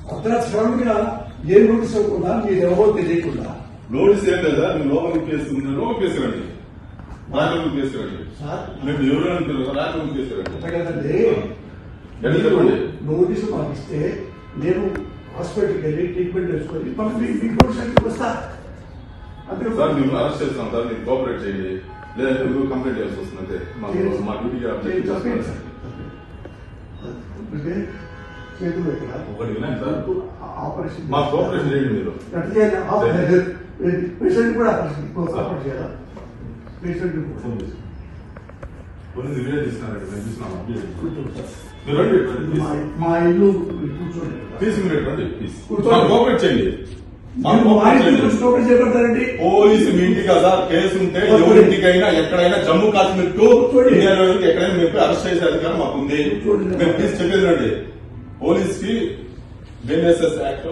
అర్ధరాత్రి శ్రమంగా ఏ నోటీస్ ఇవ్వకుండా మీరు ఎవరో తెలియకుండా నోటీస్ ఏం లేదా మీరు లోపలికి కేసుకున్నారు కేసురండి రాత్రి కేసురండి మేము ఎవరు అంటారు రాత్రి కేసురండి కదండి చెప్పండి. నోటీసు మాకు ఇస్తే నేను హాస్పిటల్కి వెళ్ళి ట్రీట్మెంట్ చేసుకొని మళ్ళీ మీ నోటీస్ వస్తా అంతే సార్ మేము అరెస్ట్ చేస్తాం సార్ మీరు కోఆపరేట్ చేయండి లేదంటే మీరు కంప్లైంట్ చేయాల్సి వస్తుంది అంతే మా డ్యూటీకి అప్డేట్ చేస్తాం సార్. చేతులు ఎక్కడ ఒకటి వినండి సార్ ఆపరేషన్ మా కోఆపరేషన్ చేయండి మీరు పేషెంట్ కూడా ఆపరేషన్ చేయాలా పేషెంట్ కొన్ని వీడియో తీసుకున్నారండి మేము తీసుకున్నాం కూర్చోండి సార్. మీరు రండి please. మా ఇల్లు కూర్చోండి తీసి మీరు రండి ప్లీజ్ కూర్చోండి. కోఆపరేట్ చేయండి చేపడతారండి పోలీసు మీ ఇంటికి కదా కేసు ఉంటే ఎవరింటికైనా ఎక్కడైనా జమ్మూ కాశ్మీర్ టు ఇండియాలో ఎక్కడైనా మేము అరెస్ట్ చేసే అధికారం మాకుంది మేము ప్లీజ్ చెప్పేది రండి పోలీస్ కి బిఎన్ఎస్ఎస్ యాక్ట్